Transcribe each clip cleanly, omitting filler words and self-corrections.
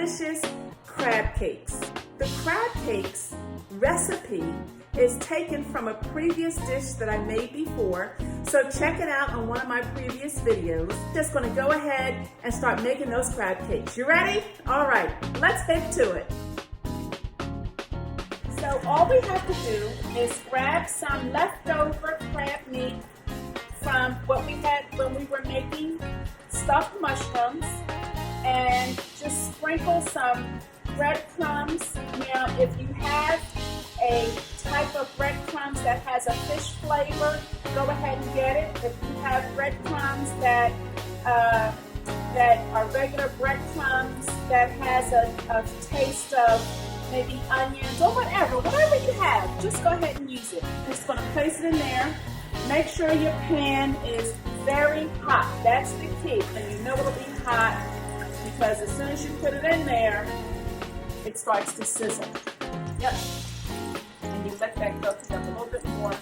delicious crab cakes. The crab cakes recipe is taken from a previous dish that I made before, so check it out on one of my previous videos. Just gonna go ahead and start making those crab cakes. You ready? All right, let's get to it. So all we have to do is grab some leftover crab meat from what we had when we were making stuffed mushrooms, and just sprinkle some breadcrumbs. Now, if you have a type of breadcrumbs that has a fish flavor, go ahead and get it. If you have breadcrumbs that are regular breadcrumbs that has a taste of maybe onions or whatever you have, just go ahead and use it. Just going to place it in there. Make sure your pan is very hot. That's the key. And you know it'll be hot because as soon as you put it in there, it starts to sizzle. Yep. And you let that go to a little bit more.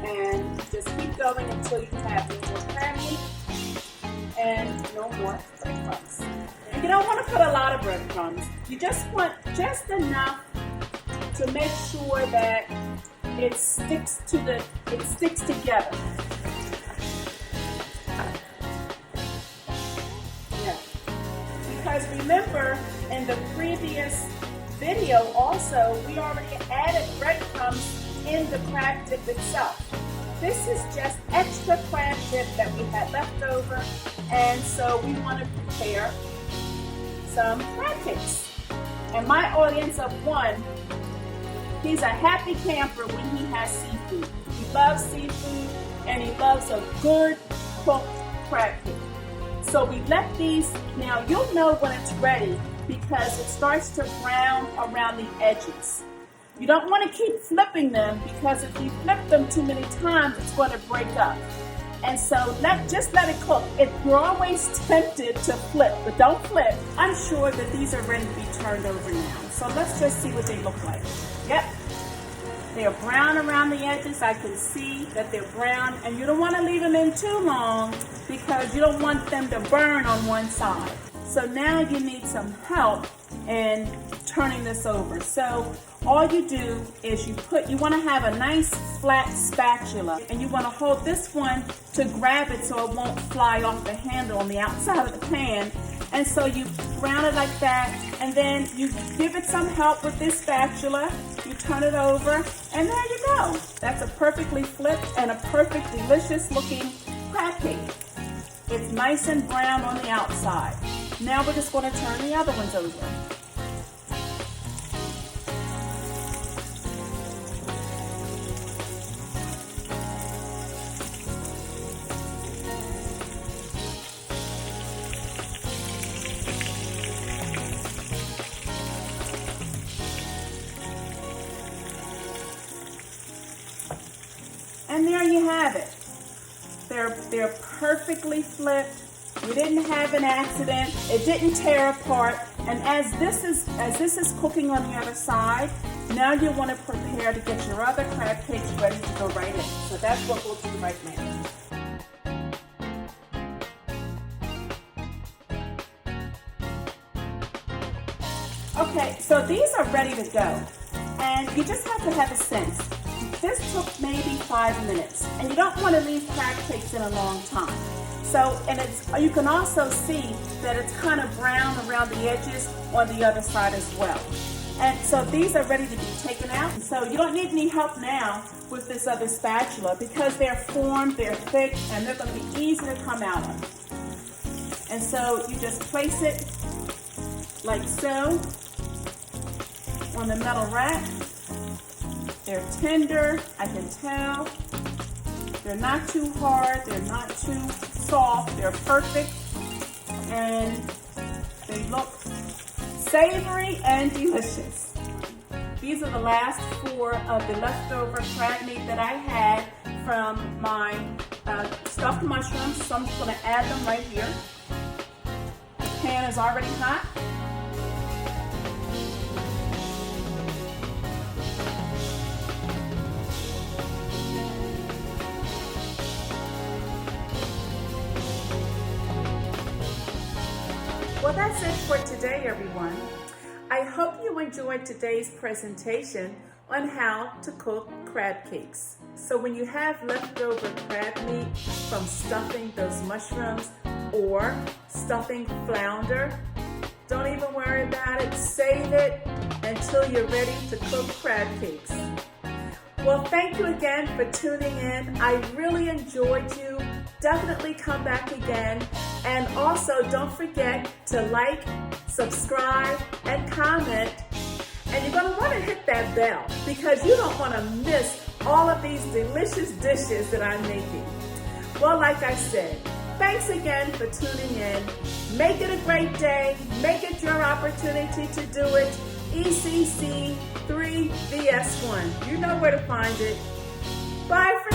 And just keep going until you have no more crab meat and no more breadcrumbs. And you don't want to put a lot of breadcrumbs. You just want just enough to make sure that it sticks together. Yeah. Because remember, in the previous video also, we already added breadcrumbs in the crab dip itself. This is just extra crab dip that we had left over, and so we want to prepare some crab cakes. And my audience of one, he's a happy camper when he has seafood. He loves seafood and he loves a good cooked crab cake. So we let these, now you'll know when it's ready because it starts to brown around the edges. You don't want to keep flipping them because if you flip them too many times, it's going to break up. And so just let it cook. You're always tempted to flip, but don't flip. I'm sure that these are ready to be turned over now. So let's just see what they look like. Yep. They're brown around the edges. I can see that they're brown, and you don't want to leave them in too long because you don't want them to burn on one side. So now you need some help in turning this over. So all you do is you want to have a nice flat spatula, and you want to hold this one to grab it so it won't fly off the handle on the outside of the pan. And so you brown it like that, and then you give it some help with this spatula. You turn it over, and there you go. That's a perfectly flipped and a perfect delicious looking crab cake. It's nice and brown on the outside. Now we're just going to turn the other ones over. And there you have it. They're perfectly flipped. You didn't have an accident. It didn't tear apart. And as this is cooking on the other side, now you want to prepare to get your other crab cakes ready to go right in. So that's what we'll do right now. Okay, so these are ready to go. And you just have to have a sense. This took maybe 5 minutes, and you don't want to leave crab cakes in a long time. So, and you can also see that it's kind of brown around the edges on the other side as well. And so these are ready to be taken out. So you don't need any help now with this other spatula because they're formed, they're thick, and they're going to be easy to come out of. And so you just place it like so on the metal rack. They're tender, I can tell. They're not too hard, they're not too soft, they're perfect. And they look savory and delicious. These are the last 4 of the leftover crab meat that I had from my stuffed mushrooms. So I'm just going to add them right here. The pan is already hot. Well, that's it for today, everyone. I hope you enjoyed today's presentation on how to cook crab cakes. So when you have leftover crab meat from stuffing those mushrooms or stuffing flounder, don't even worry about it. Save it until you're ready to cook crab cakes. Well, thank you again for tuning in. I really enjoyed you. Definitely come back again. And also don't forget to like, subscribe, and comment. And you're going to want to hit that bell because you don't want to miss all of these delicious dishes that I'm making. Well, like I said, thanks again for tuning in. Make it a great day. Make it your opportunity to do it. ECC 3VS1. You know where to find it. Bye, friends.